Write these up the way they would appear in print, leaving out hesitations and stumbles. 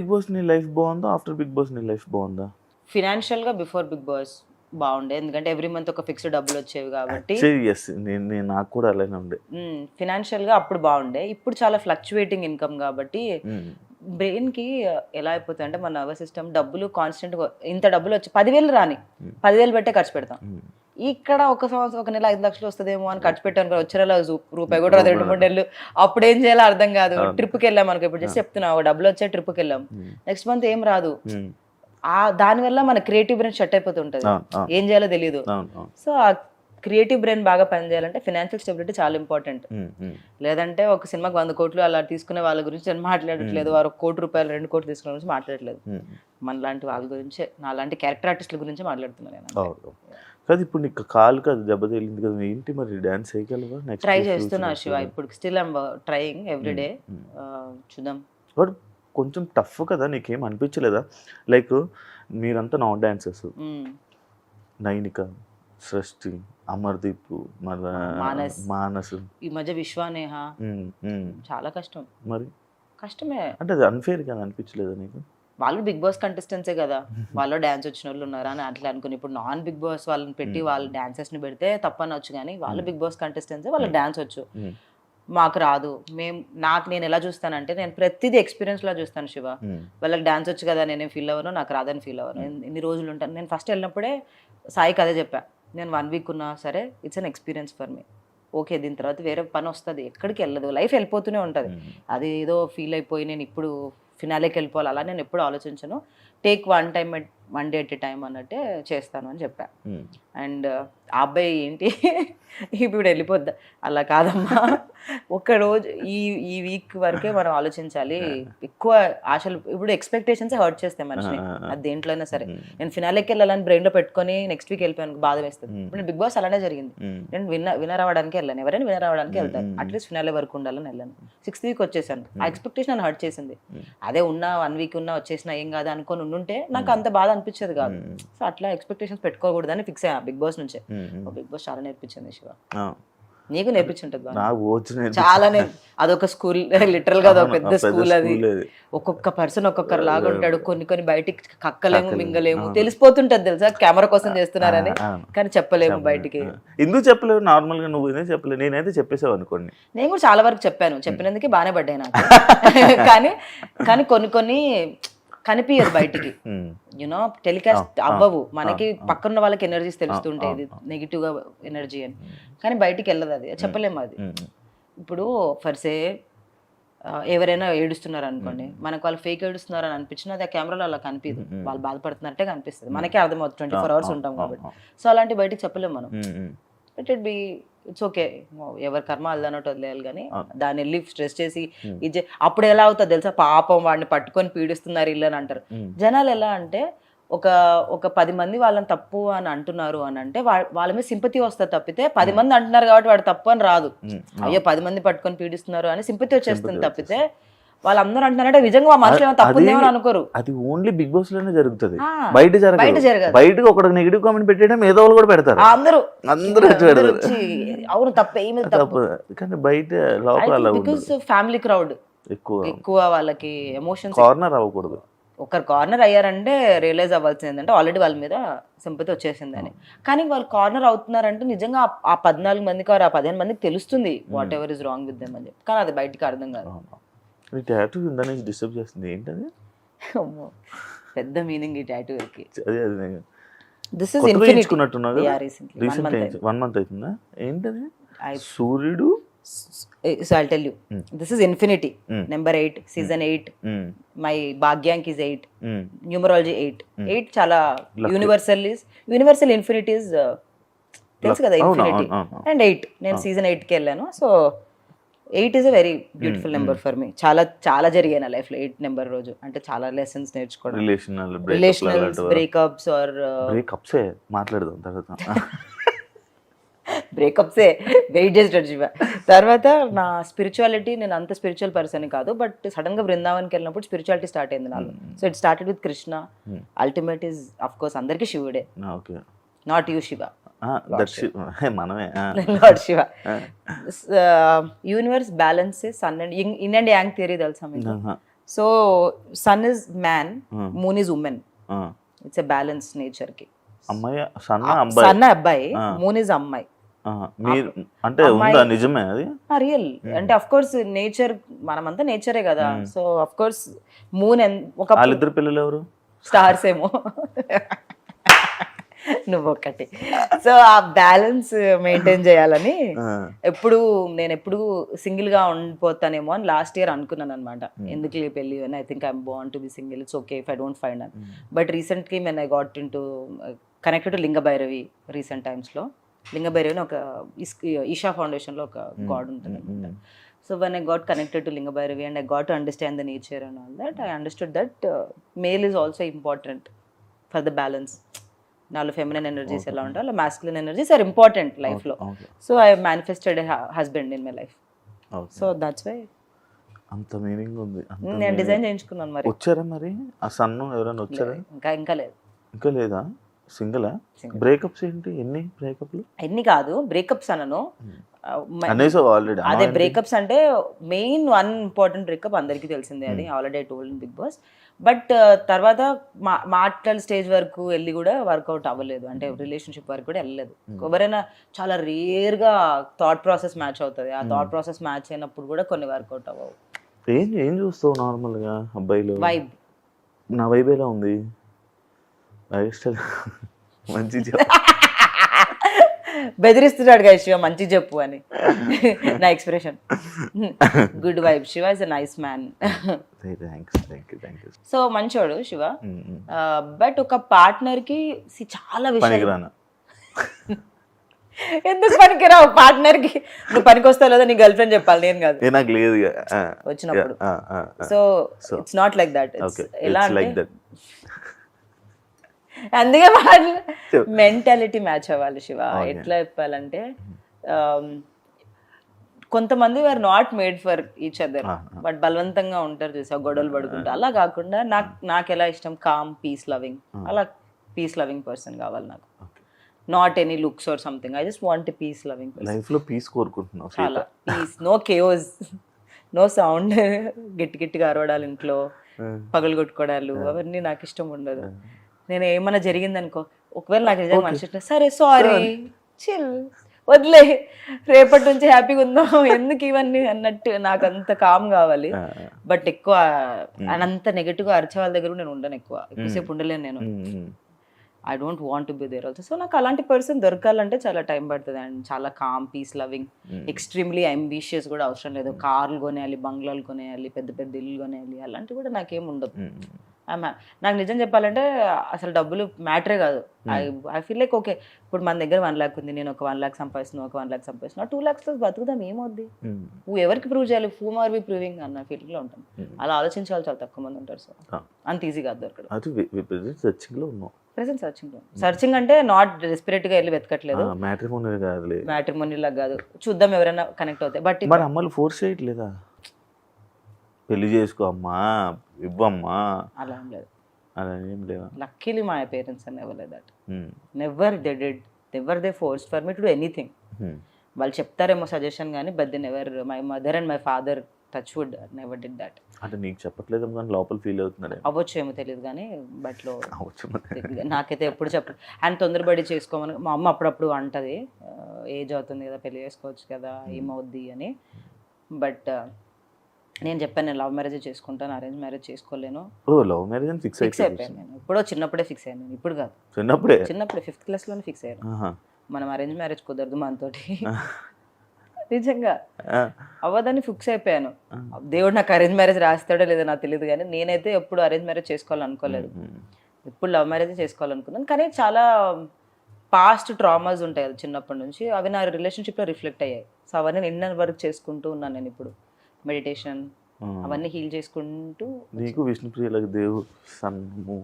Big boss నీ life బాగుందా, after big boss నీ లైఫ్ బాగుందా? ఫినాన్షియల్గా బిఫోర్ బిగ్ బాస్ బాగుండే, ఎందుకంటే ఎవ్రీ మంత్ ఒక ఫిక్స్డ్ డబ్బులు వచ్చేవి కాబట్టి. ఎస్, నేను నాకు కూడా అలానే ఉండే. ఫినాన్షియల్గా అప్పుడు బాగుండే. ఇప్పుడు చాలా ఫ్లక్చువేటింగ్ ఇన్కమ్ కాబట్టి బ్రెయిన్కి ఎలా అయిపోతుంది అంటే మన నర్వస్ సిస్టమ్ డబ్బులు కాన్స్టెంట్గా ఇంత డబ్బులు వచ్చి 10,000 రాని 10,000 పెట్టే ఖర్చు పెడతాం. ఇక్కడ ఒక సంవత్సరం ఒక నెల 5 లక్షలు వస్తుందేమో అని ఖర్చు పెట్టాను, వచ్చే నెల రూపాయి కూడా రాదు, 2-3 నెలలు. అప్పుడు ఏం చేయాలో అర్థం కాదు. ట్రిప్కి వెళ్ళాం అనుకో, ఇప్పుడు జస్ట్ చెప్తున్నా, డబ్బులు వచ్చే ట్రిప్కి వెళ్ళాం, నెక్స్ట్ మంత్ ఏం రాదు. దానివల్ల మన క్రియేటివ్ బ్రెయిన్ షట్ అయిపోతుంటది, ఏం చేయాలో తెలియదు. సో ఆ క్రియేటివ్ బ్రెయిన్ బాగా పనిచేయాలంటే ఫినాన్షియల్ స్టెబిలిటీ చాలా ఇంపార్టెంట్. లేదంటే ఒక సినిమాకి 100 కోట్లు అలా తీసుకునే వాళ్ళ గురించి నేను మాట్లాడట్లేదు, వారు 1 కోటి రూపాయలు 2 కోట్లు తీసుకునే గురించి మాట్లాడట్లేదు. మన లాంటి వాళ్ళ గురించి, నా లాంటి క్యారెక్టర్ ఆర్టిస్టుల గురించి మాట్లాడుతున్నాను నేను. కాదు, ఇప్పుడు నీకు కాలు కాదు దెబ్బ తగిలింది కదా, ఏంటి మరి డాన్స్ వేయగలవా? ట్రై చేస్తున్నా శివ, ఇప్పుడు స్టిల్ ఐమ్ ట్రయింగ్ ఎవ్రీడే. చూద్దాం. బట్ కొంచెం టఫ్ కదా, నీకేం అనిపించలేదా? లైక్ మీరంతా నాన్ డాన్సర్స్, నైనిక, సృష్టి, అమర్దీప్, మానస్, ఈ మధ్య విశ్వానేహ, చాలా కష్టం. మరి కష్టమే అంటే అది అన్ఫేర్ గా అనిపించలేదా నీకు? వాళ్ళు బిగ్ బాస్ కంటెస్టెంట్సే కదా, వాళ్ళు డాన్స్ వచ్చిన వాళ్ళు ఉన్నారా అని అట్లా అనుకుని, ఇప్పుడు నాన్ బిగ్ బాస్ వాళ్ళని పెట్టి వాళ్ళు డాన్సర్స్ ని పెడితే తప్పనొచ్చు, కానీ వాళ్ళు బిగ్ బాస్ కంటెస్టెంట్సే, వాళ్ళకి డాన్స్ వచ్చు, మాకు రాదు. నేను ఎలా చూస్తానంటే, నేను ప్రతిదీ ఎక్స్పీరియన్స్ లా చూస్తాను శివ. వాళ్ళకి డాన్స్ వచ్చు కదా, నేనేం ఫీల్ అవ్వను, నాకు రాదని ఫీల్ అవ్వను. ఎన్ని రోజులు ఉంటాను. నేను ఫస్ట్ వెళ్ళినప్పుడే సాయికి అదే చెప్పా, నేను 1 వీక్ ఉన్నా సరే it's an experience for me. Okay, దీని తర్వాత వేరే పని వస్తుంది, ఎక్కడికి వెళ్ళదు, లైఫ్ వెళ్ళిపోతూనే ఉంటుంది. అది ఏదో ఫీల్ అయిపోయి నేను ఇప్పుడు ఫినాలేకి వెళ్ళిపోవాలి అలా నేను ఎప్పుడు ఆలోచించను. Take one day at a time అన్నట్టే చేస్తాను అని చెప్పా. అండ్ ఆ అబ్బాయి ఏంటి ఇప్పుడు వెళ్ళిపోద్దా, అలా కాదమ్మా, ఒక్కరోజు ఈ వీక్ వరకే మనం ఆలోచించాలి. ఎక్కువ ఆశలు, ఇప్పుడు ఎక్స్పెక్టేషన్స్ హర్ట్ చేస్తాయి మనిషిని, అది దేంట్లో అయినా సరే. నేను ఫినాలేకి వెళ్ళాలని బ్రెయిన్లో పెట్టుకొని నెక్స్ట్ వీక్ వెళ్ళిపోయాను, బాధ వేస్తుంది. ఇప్పుడు బిగ్ బాస్ అలానే జరిగింది. నేను విన్నర్ అవ్వడానికి వెళ్ళాను, ఎవరైనా విన్నర్ అవ్వడానికి వెళ్తాను, అట్లీస్ట్ ఫినాలే వరకు ఉండాలని వెళ్ళాను. 6th వీక్ వచ్చేసాను. ఆ ఎక్స్పెక్టేషన్ నన్ను హర్ట్ చేసింది. అదే ఉన్నా 1 వీక్ ఉన్నా వచ్చేసినా ఏం కాదు అనుకొని ఉండుంటే నాకు అంత బాధ అనిపించేది కాదు. సో అట్లా ఎక్స్పెక్టేషన్స్ పెట్టుకోకూడదని ఫిక్స్ అయ్యా బిగ్ బాస్ నుంచే. బిగ్ బాస్ చాలా నేర్పించింది శివ, నీకు నేర్పించుంటది చాలా. అదొక స్కూల్, లిటరల్ గా అదొక పెద్ద స్కూల్. అది ఒక్కొక్క పర్సన్ ఒక్కొక్కరు లాగా ఉంటాడు. కొన్ని బయటికి కక్కలేము, మింగలేము, తెలిసిపోతుంటది తెలుసా కెమెరా కోసం చేస్తున్నారని, కానీ చెప్పలేము బయటికి. ఎందుకు చెప్పలేవు? నార్మల్ గా నువ్వు చెప్పలేదు, నేనైతే చెప్పేసావు అనుకోండి. నేను కూడా చాలా వరకు చెప్పాను, చెప్పినందుకే బాగానే పడ్డాయి నాకు. కానీ కొన్ని కనిపించదు బయటికి, యూనో టెలికాస్ట్ అవ్వవు. మనకి పక్కన వాళ్ళకి ఎనర్జీస్ తెలుస్తుంటాయి, ఇది నెగిటివ్ గా ఎనర్జీ అని, కానీ బయటికి వెళ్ళదు, అది చెప్పలేము. అది ఇప్పుడు ఫర్సే ఎవరైనా ఏడుస్తున్నారు అనుకోండి, మనకు వాళ్ళు ఫేక్ ఏడుస్తున్నారు అని అనిపించినా అది ఆ కెమెరాలో అలా కనిపించదు, వాళ్ళు బాధపడుతున్నట్టే కనిపిస్తుంది, మనకే అర్థమవుతుంది 24 hours ఉంటాం కాబట్టి. సో అలాంటి బయటికి చెప్పలేము మనం. ఇట్స్ ఓకే, ఎవరి కర్మ అల్లన్నట్టు వదిలేయాలి, కానీ దాన్ని వెళ్ళి స్ట్రెస్ చేసి ఇది అప్పుడు ఎలా అవుతుంది తెలుసా, పాపం వాడిని పట్టుకొని పీడిస్తున్నారు ఇల్లు అని అంటారు జనాలు. ఎలా అంటే ఒక 10 మంది వాళ్ళని తప్పు అని అంటున్నారు అని అంటే వాళ్ళ మీద సింపతి వస్తుంది తప్పితే, 10 మంది అంటున్నారు కాబట్టి వాడు తప్పు అని రాదు. అయ్యో 10 మంది పట్టుకొని పీడిస్తున్నారు అని సింపతి వచ్చేస్తుంది తప్పితే, వాళ్ళందరూ అంటున్నారంటే నిజంగా మనుషులు ఏమో తప్పు ఉందేమో అనుకోరు. అది ఓన్లీ బిగ్ బాస్ లోనే జరుగుతుంది, బయట జరగదు. బయటకు ఒక నెగిటివ్ కామెంట్ పెట్టడం ఏదో వాళ్ళు కూడా పెడతారు, అందరూ అవును తప్పే తప్పు, కానీ బయట లోపల బికాస్ ఫ్యామిలీ క్రౌడ్ ఎక్కువ, వాళ్ళకి ఎమోషన్స్ కార్నర్ అవ్వకూడదు. ఒకరు కార్నర్ అయ్యారంటే రియలైజ్ అవ్వాల్సింది ఏంటంటే ఆల్రెడీ వాళ్ళ మీద సింపతి వచ్చేసిందని. కానీ వాళ్ళు కార్నర్ అవుతున్నారంటే నిజంగా ఆ 14 మందికి ఆ 15 మందికి తెలుస్తుంది what ever is wrong with them అని చెప్పి, కానీ అది బయటికి అర్థం కాదు. టాటూ ఇందాక డిస్టర్బ్ చేస్తుంది ఏంటది? పెద్ద మీనింగ్ ఈ టాటూకి. This is infinity. Recently 1 month అవుతుందా? ఏంటది? సూర్యుడు. So I'll tell you. This is infinity. Number 8, season 8. My Bhagyank is 8. Numerology 8. 8 చాలా universal infinity is తెలుసు కదా, infinity. And 8 నేను season 8కి వెళ్ళాను. So 8 is a very beautiful number for me. చాలా జరిగాయి నా లైఫ్ లో 8 నెంబర్ రోజు. అంటే చాలా లెసన్స్ నేర్చుకోవడం, రిలేషనల్స్, బ్రేకప్స్ ఆర్ బ్రేకప్స్ మాట్లాడదాం తర్వాత. బ్రేకప్సే వెయిట్ చేసేటట్టు శివ. తర్వాత నా స్పిరిచువాలిటీ, నేను అంత స్పిరిచువల్ పర్సన్ కాదు, బట్ సడన్ గా బృందావన్కి వెళ్ళినప్పుడు స్పిరిచువాలిటీ స్టార్ట్ అయింది నాలో. So it started with Krishna. Ultimate is of course అందరికీ శివుడే, not you Shiva, lord Shiva. Universe balances sun and yin and yang theory తెలుసా మీకు? So sun is man, moon is women. It's a balance nature కి. అమ్మాయి అబ్బాయి, సన్న అబ్బాయి, మూన్ ఇస్ అమ్మాయి. మీరు అంటే ఉందా నిజమే అది? రియల్ అంటే అఫ్ కోర్స్ నేచర్, మనమంతా నేచరే కదా. సో అఫ్ కోర్స్ మూన్ ఒక వాళ్ళిద్దరు పిల్లలు ఎవరు? స్టార్స్ ఏమో. నువ్వు ఒకటి. సో ఆ బ్యాలెన్స్ మెయింటైన్ చేయాలని నేను ఎప్పుడు సింగిల్ గా ఉండిపోతానేమో అని లాస్ట్ ఇయర్ అనుకున్నాను అనమాట. ఎందుకు పెళ్ళి అని. I think I'm born to be single, it's okay if I don't find అని. But recently when I got into connected to Linga Bhairavi recent times లో. లింగ భైరవి అని ఒక ఈషా ఫౌండేషన్ లో ఒక గాడ్ ఉంటుంది అనమాట. So when I got connected to Linga Bhairavi and I got to understand the nature and all that, I understood that male is also important for the balance. నాలో feminine energies ఎలా ఉంటాయి, అలా masculine energies are important లైఫ్లో. So I manifested husband in my life. So that's why అంత meaning ఉంది. నేను design చేయించుకున్నాను. మరి వచ్చారా మరి ఆ సన్ను ఎవరైనా వచ్చారా? ఇంకా లేదు. ఇంకా లేదా? సింగిలా? బ్రేకప్స్ ఏంటి? ఎన్ని బ్రేకప్లు? ఎన్ని కాదు బ్రేకప్స్ అనను. అదే బ్రేకప్స్ అంటే మెయిన్ వన్ ఇంపార్టెంట్ బ్రేకప్ అందరికీ తెలిసిందే, అది already I told in Bigg Boss. But తర్వాత మాటల స్టేజ్ వరకు వెళ్ళి కూడా వర్కౌట్ అవ్వలేదు, అంటే రిలేషన్షిప్ వరకు కూడా వెళ్ళలేదు. ఎవరైనా చాలా రేర్గా థాట్ ప్రాసెస్ మ్యాచ్ అవుతుంది. ఆ థాట్ ప్రాసెస్ మ్యాచ్ అయినప్పుడు కూడా కొన్ని వర్కౌట్ అవ్వవు. ఏం చూస్తావు నార్మల్గా అబ్బాయిలు? వైబ్. నా వైబ్ ఎలా ఉంది? మంచి బెదిరిస్తున్నాడు కదా శివ, మంచి చెప్పు అని. నా expression good vibe. Shiva is a nice man. So మంచోడు శివ. బట్ ఒక పార్ట్నర్ కి చాలా విషయం. ఎందుకు పనికిరావు పార్ట్నర్ కి? నువ్వు పనికి వస్తావు లేదా నీ గర్ల్ ఫ్రెండ్ చెప్పాలి, నేను కాదు. నాకు లేదు వచ్చినప్పుడు. So it's not like that. ఎలా అంటే అందుకే మెంటాలిటీ మ్యాచ్ అవ్వాలి శివ. ఎట్లా చెప్పాలంటే కొంతమంది are not made for each other, but బలవంతంగా ఉంటారు చూసా, గొడవలు పడుకుంటా. అలా కాకుండా నాకు ఎలా ఇష్టం, కామ్ పీస్ లవింగ్, అలా పీస్ లవింగ్ పర్సన్ కావాలి నాకు. Not any looks or something, I just want peace loving person. Life లో పీస్ కోరుకుంటున్నావు? చాలా peace, no chaos, no sound, గట్టిగా అరవడాలు ఇంట్లో, పగలు కొట్టుకోవడాలు, అవన్నీ నాకు ఇష్టం ఉండదు. నేను ఏమన్నా జరిగిందనుకో, ఒకవేళ నాకు నిజంగా మనిషి సరే సారీ చిల్ వదిలే, రేపటి నుంచి హ్యాపీగా ఉందాం, ఎందుకు ఇవన్నీ అన్నట్టు నాకు అంత కామ్ కావాలి. బట్ ఎక్కువ అంత నెగటివ్గా అరిచే వాళ్ళ దగ్గర నేను ఉండను, ఎక్కువసేపు ఉండలేను నేను. I don't want to be there also. So నాకు అలాంటి పర్సన్ దొరకాలంటే చాలా టైం పడుతుంది. అండ్ చాలా calm peace loving, extremely ambitious కూడా అవసరం లేదు. కార్లు కొనేయాలి, బంగ్లాలు కొనేయాలి, పెద్ద పెద్ద ఇల్లు కొనేయాలి, అలాంటివి కూడా నాకేం ఉండదు. నాకు నిజం చెప్పాలంటే అసలు డబ్బులు మ్యాటరే కాదు. ఐ ఫీల్ లైక్ ఓకే, ఇప్పుడు మన దగ్గర 1 lakh ఉంది, నేను ఒక 1 lakh సంపాదిస్తున్నాను, ఒక 1 lakh సంపాదిస్తున్నా, 2 lakhs బతుకుదాం, ఏమవుద్ది, నువ్వు ఎవరికి ప్రూవ్ చేయాలి, హూమ్ ఆర్ వి ప్రూవింగ్ అన్న ఫీలింగ్ లో ఉంటాను. అలా ఆలోచించే వాళ్ళు చాలా తక్కువ మంది ఉంటారు. సో అంత ఈజీ కాదు దొరకడం. ప్రెసెంట్ సర్చింగ్ అంటే నాట్ డెస్పరేట్ గా వెళ్ళి వెతకట్లేదు, మ్యాట్రిమోనియల్ కాదు, చూద్దాం ఎవరైనా కనెక్ట్ అవుతాయి. బట్ మరి అమ్మలు ఫోర్స్ చేయట్లేదా, పెళ్లి చేసుకో అమ్మా, ఇవ్వమ్మా, అలా ఏం లేదు. అలా ఏం లేదా? Luckily my parents are never like that. Never they did, never they forced for me to do anything. వాళ్ళు చెప్తారేమో సజెషన్ కానీ, but they never, my mother and my father touch wood never did that. అంటే నీకు చెప్పట్లేదు కానీ లోపల feel అవుతున్నారు? అవ్వచ్చు, ఏమో తెలియదు కానీ, బట్ లో నాకైతే ఎప్పుడు చెప్పలేదు. అండ్ తొందరపడి చేసుకోమని మా అమ్మ అప్పుడప్పుడు అంటది, ఏజ్ అవుతుంది కదా, పెళ్లి చేసుకోవచ్చు కదా, ఏమవుద్ది అని. బట్ నేను చెప్పాను, నేను లవ్ మ్యారేజ్ చేసుకుంటాను, అరేంజ్ మ్యారేజ్ చేసుకోలేను. లవ్ మ్యారేజ్ ఫిక్స్ అయిపోయాను నేను. ఎప్పుడో చిన్నప్పుడే ఫిక్స్ అయ్యాను నేను, ఇప్పుడు కాదు, చిన్నప్పుడే 5th class లోనే ఫిక్స్ అయ్యాను. మనం అరేంజ్ మ్యారేజ్ కుదరదు మనతోటి, నిజంగా అవ్వదని ఫిక్స్ అయిపోయాను. దేవుడు నాకు అరేంజ్ మ్యారేజ్ రాస్తాడో లేదో నాకు తెలియదు కానీ, నేనైతే ఎప్పుడు అరేంజ్ మ్యారేజ్ చేసుకోవాలనుకోలేదు, ఎప్పుడు లవ్ మ్యారేజ్ చేసుకోవాలనుకున్నాను. కానీ చాలా పాస్ట్ ట్రామాస్ ఉంటాయి కదా చిన్నప్పటి నుంచి, అవి నా రిలేషన్షిప్లో రిఫ్లెక్ట్ అయ్యాయి. సో అవన్నీ నిన్న వరకు చేసుకుంటూ ఉన్నాను నేను. ఇప్పుడు మెడిటేషన్ అవన్నీ హీల్ చేసుకుంటూ. నీకు విష్ణుప్రియ దేవుడు సన్ము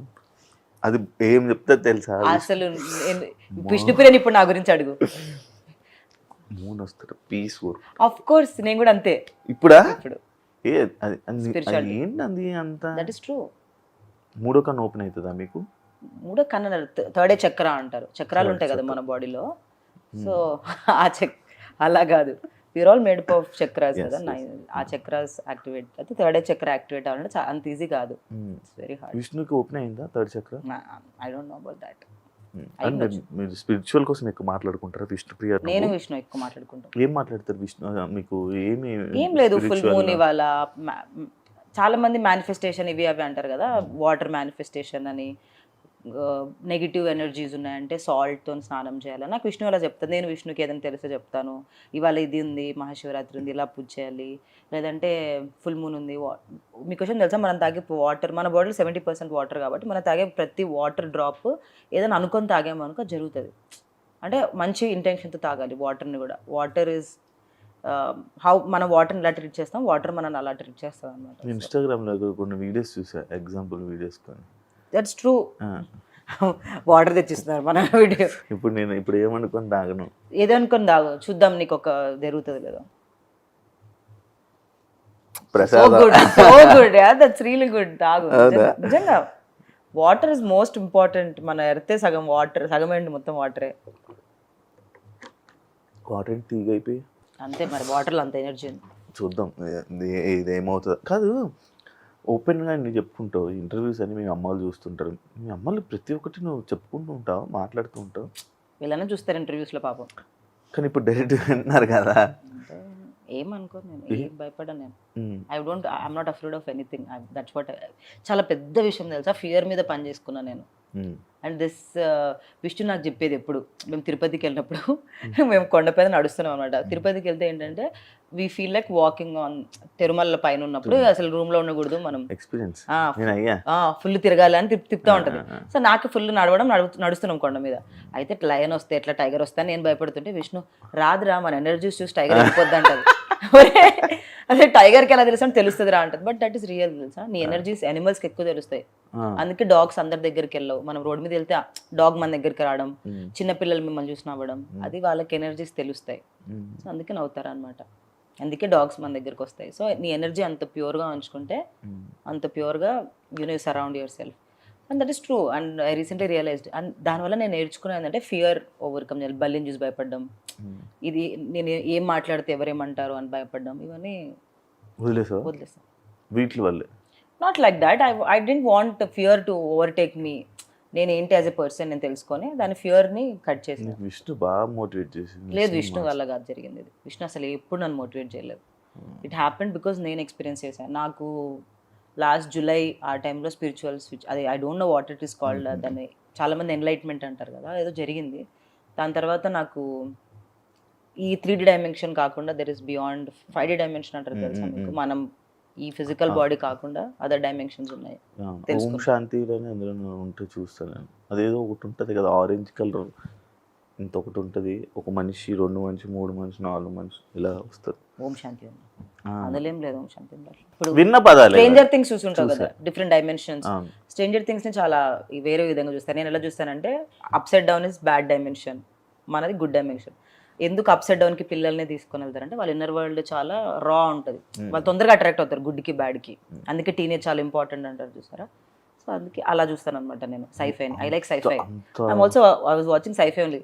అది ఏం చెప్తా తెలుసా? అసలు విష్ణుప్రియని ఇప్పుడు నా గురించి అడుగు, పీస్ ఆఫ్ కోర్స్ నేను కూడా అంతే. ఇప్పుడా? ఇప్పుడు ఏంటి అంత? That is true. 3వ కన్ను ఓపెన్ అవుతుందా మీకు? 3వ కన్ను, 3rd చక్ర అంటారు, చక్రాలు ఉంటాయి కదా మన బాడీలో. సో ఆ అలా కాదు, we're all made of chakras కదా. ఆ చక్రాస్ యాక్టివేట్ అయితే థర్డ్ ఐ చక్ర యాక్టివేట్ అవ్వాలంటే అంత ఈజీ కాదు. It's very hard. విష్ణుకి ఓపెన్ అయిందా third chakra? I don't know about that. అంటే మీరు స్పిరిచువల్ కోసం ఎక్కువ మాట్లాడుకుంటారా విష్ణుప్రియ? నేను విష్ణు ఎక్కువ మాట్లాడుకుంటాను. ఏం మాట్లాడతారు విష్ణు? మీకు ఏం లేదు, ఫుల్ మూన్ ఇవాళ చాలా మంది మేనిఫెస్టేషన్ ఇవి అవి అంటారు కదా, వాటర్ మేనిఫెస్టేషన్ అని, నెగిటివ్ ఎనర్జీస్ ఉన్నాయంటే సాల్ట్తో స్నానం చేయాలి. నాకు విష్ణు అలా చెప్తాను. నేను విష్ణుకి ఏదైనా తెలిస్తే చెప్తాను, ఇవాళ ఇది ఉంది, మహాశివరాత్రి ఉంది, ఇలా పూజ చేయాలి, లేదంటే ఫుల్ మూన్ ఉంది. మీకు విషయం తెలుసా, మనం తాగే వాటర్, మన బాడీలో 70% వాటర్ కాబట్టి మనం తాగే ప్రతి వాటర్ డ్రాప్ ఏదైనా అనుకొని తాగామనుకో జరుగుతుంది. అంటే మంచి ఇంటెన్షన్తో తాగాలి వాటర్ని కూడా. వాటర్ ఇస్ హౌ మనం వాటర్ని ఎలా ట్రీట్ చేస్తాం, వాటర్ మనం అలా ట్రీట్ చేస్తాం అనమాట. ఇన్స్టాగ్రామ్లో కొన్ని వీడియోస్ చూసా, ఎగ్జాంపుల్ వీడియోస్ కానీ. That's true. వాటర్ తెచ్చిస్తున్నారు మన వీడియో. ఇప్పుడు ఏమనుకొని తాగను, ఏదనుకొని తాగు, చూద్దాం నీకు ఒక జరుగుతుంది లేదా. That's really good. తాగు నిజంగా. Water is most important. మన ఎర్తే సగం వాటర్, సగం ఏంటి మొత్తం వాటరే. వాటర్ తీగ అయిపోయి అంతే మరి, వాటర్లో అంత ఎనర్జీ ఉంది. చూద్దాం ఇది ఏమవుతుందో. కాదు, ఓపెన్గా నువ్వు చెప్పుకుంటావు ఇంటర్వ్యూస్ అని, మీ అమ్మలు చూస్తుంటారు. మీ అమ్మలు ప్రతి ఒక్కటి నువ్వు చెప్పుకుంటూ ఉంటావు, మాట్లాడుతూ ఉంటావు. వీళ్ళనే చూస్తారు ఇంటర్వ్యూస్లో పాపం. కానీ ఇప్పుడు డైరెక్ట్గా వింటున్నారు కదా. ఏమనుకోను నేను, ఏం భయపడ్డాను నేను. I'm not afraid of anything. That's what. చాలా పెద్ద విషయం తెలుసా, ఫియర్ మీద పని చేసుకున్నాను నేను. అండ్ దిస్ విష్ణు నాకు చెప్పేది ఎప్పుడు, మేము తిరుపతికి వెళ్ళినప్పుడు మేము కొండపైన నడుస్తున్నాం అనమాట. తిరుపతికి వెళ్తే ఏంటంటే we feel like walking on Tirumala పైన ఉన్నప్పుడు అసలు రూమ్ లో ఉండకూడదు, మనం ఎక్స్పీరియన్స్ ఫుల్ తిరగాలి అని తిప్పుతూ ఉంటది. సో నాకు ఫుల్ నడుస్తున్నాం కొండ మీద. అయితే లయన్ వస్తే ఎట్లా, టైగర్ వస్తే నేను భయపడుతుంటే విష్ణు రాదురా, మన ఎనర్జీస్ చూసి టైగర్ వెళ్ళిపోద్ది అంటది. అదే టైగర్కి ఎలా తెలుసు అంటే తెలుస్తుంది రా అంటది. బట్ దట్ ఈస్ రియల్ తెలుసా, నీ ఎనర్జీస్ యానిమల్స్కి ఎక్కువ తెలుస్తాయి. అందుకే డాగ్స్ అందరి దగ్గరికి వెళ్ళవు. మనం రోడ్ మీద వెళ్తే డాగ్ మన దగ్గరికి రావడం, చిన్నపిల్లలు మిమ్మల్ని చూసి నవ్వడం, అది వాళ్ళకి ఎనర్జీస్ తెలుస్తాయి. సో అందుకే నవ్వుతారు అనమాట. అందుకే డాగ్స్ మన దగ్గరికి వస్తాయి. సో నీ ఎనర్జీ అంత ప్యూర్గా ఉంచుకుంటే అంత ప్యూర్గా you surround yourself. And that is true. And I recently realised. And దానివల్ల నేను నేర్చుకునేది ఏంటంటే ఫియర్ ఓవర్కమ్ చేయాలి. బల్లిని చూసి భయపడడం, ఇది నేను ఏం మాట్లాడితే ఎవరేమంటారు అని భయపడడం, ఇవన్నీ వదిలేసా. వీటి వల్లే not like that. I don't want fear to overtake me. నేను ఏంటి యాజ్ ఎ పర్సన్ నేను తెలుసుకొని దాని ఫియర్ని కట్ చేసి. విష్ణు బాగా మోటివేట్ చేసింది. లేదు, విష్ణు వల్ల కాదు జరిగింది ఇది. విష్ణు అసలు ఎప్పుడు నన్ను మోటివేట్ చేయలేదు. ఇట్ హ్యాపెండ్ బికాజ్ నేను ఎక్స్పీరియన్స్ చేశాను. నాకు లాస్ట్ జూలై ఆ టైంలో స్పిరిచువల్ స్విచ్, అది I don't know what it is called, దాన్ని చాలామంది ఎన్లైట్మెంట్ అంటారు కదా, ఏదో జరిగింది. దాని తర్వాత నాకు ఈ 3D డైమెన్షన్ కాకుండా there is beyond 5D dimension అంటారు తెలుసా మీకు. మనం ఈ ఫిజికల్ బాడీ కాకుండా అదర్ డైమెన్షన్స్ ఉన్నాయి. ఓం శాంతి అందులో ఉంటే చూస్తాను నేను. అదేదో ఒకటి ఉంటుంది కదా ఆరెంజ్ కలర్, ఇంత ఒకటి ఉంటుంది, ఒక మనిషి, 2 మనిషి, 3 మనిషి, 4 మనిషి ఇలా వస్తారు. ఓం శాంతి అందులో ఏం లేదు. ఓం శాంతి ఇప్పుడు విన్న పదాలు. స్ట్రేంజర్ థింగ్స్ చూస్తుంటావు కదా, డిఫరెంట్ డైమెన్షన్స్. స్ట్రేంజర్ థింగ్స్ ని చాలా వేరే విధంగా చూస్తాను. నేను ఎలా చూస్తానంటే upside down is bad dimension, మనది గుడ్ డైమెన్షన్. ఎందుకు అప్సైడ్ డౌన్ కి పిల్లల్ని తీసుకొని వెళ్తారంటే వాళ్ళ ఇన్నర్ వరల్డ్ చాలా రా ఉంటుంది, వాళ్ళు తొందరగా అట్రాక్ట్ అవుతారు గుడ్ కి బ్యాడ్ కి. అందుకే టీనేజ్ చాలా ఇంపార్టెంట్ అంటారు చూసారా. సో అందుకే అలా చూస్తాను అనమాట నేను sci-fi. I like sci-fi. I'm also I was watching sci-fi only.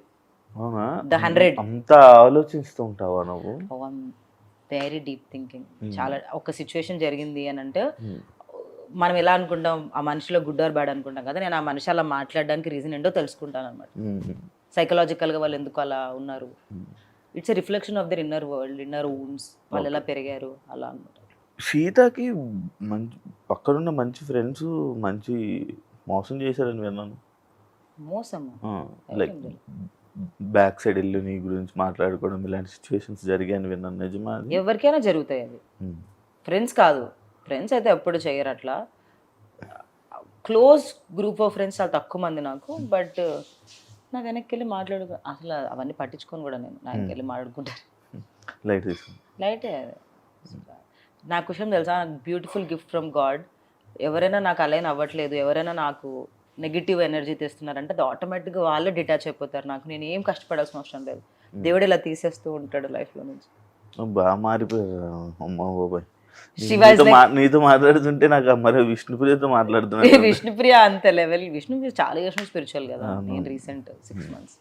The 100. అంత ఆలోచిస్తూ ఉంటావా నువ్వు? Very deep thinking. చాలా ఒక సిచ్యువేషన్ జరిగింది అని అంటే మనం ఎలా అనుకుంటాం, ఆ మనిషిలో గుడ్ ఆర్ బ్యాడ్ అనుకుంటాం కదా, నేను ఆ మనిషి అలా మాట్లాడడానికి రీజన్ ఏంటో తెలుసుకుంటాను అనమాట. సైకలాజికల్గా వాళ్ళు ఎందుకు అలా ఉన్నారు, it's a reflection of their inner world, inner wounds, వాళ్ళు ఎలా పెరిగారు అలా అనమాట. సీతకి మంచి పక్కనున్న మంచి ఫ్రెండ్స్ మంచి మోసం చేశారని విన్నాను. మోసం లైక్ బ్యాక్ సైడ్ వెళ్ళి నీ గురించి మాట్లాడుకోవడం, ఇలాంటి సిచ్యువేషన్స్ జరిగాయని విన్నాను. నిజమా? ఎవరికైనా జరుగుతాయి అవి. ఫ్రెండ్స్ కాదు, ఫ్రెండ్స్ అయితే ఎప్పుడు చేయరు అట్లా. క్లోజ్ గ్రూప్ ఆఫ్ ఫ్రెండ్స్ చాలా తక్కువ మంది నాకు. బట్ నా వెనక్కి వెళ్ళి మాట్లాడుకో, అసలు అవన్నీ పట్టించుకొని కూడా నేను నా వెనక్కి వెళ్ళి మాట్లాడుకుంటాను. లైటే. నాకు విషయం తెలుసా, బ్యూటిఫుల్ గిఫ్ట్ ఫ్రమ్ గాడ్. ఎవరైనా నాకు అలైన్ అవ్వట్లేదు, ఎవరైనా నాకు నెగిటివ్ ఎనర్జీ తెస్తున్నారంటే అది ఆటోమేటిక్గా వాళ్ళే డిటాచ్ అయిపోతారు. నాకు నేను ఏం కష్టపడాల్సిన అవసరం లేదు. దేవుడు ఇలా తీసేస్తూ ఉంటాడు లైఫ్లో నుంచి. బాగా మారిపోయారు అమ్మ బాబాయ్. నీతో మాట్లాడుతుంటే నాకు మరి విష్ణుప్రియతో మాట్లాడుతున్నా. విష్ణుప్రియ అంత లెవెల్. విష్ణుప్రియ చాలా స్పిరిచువల్ కదా. నేను రీసెంట్ 6 months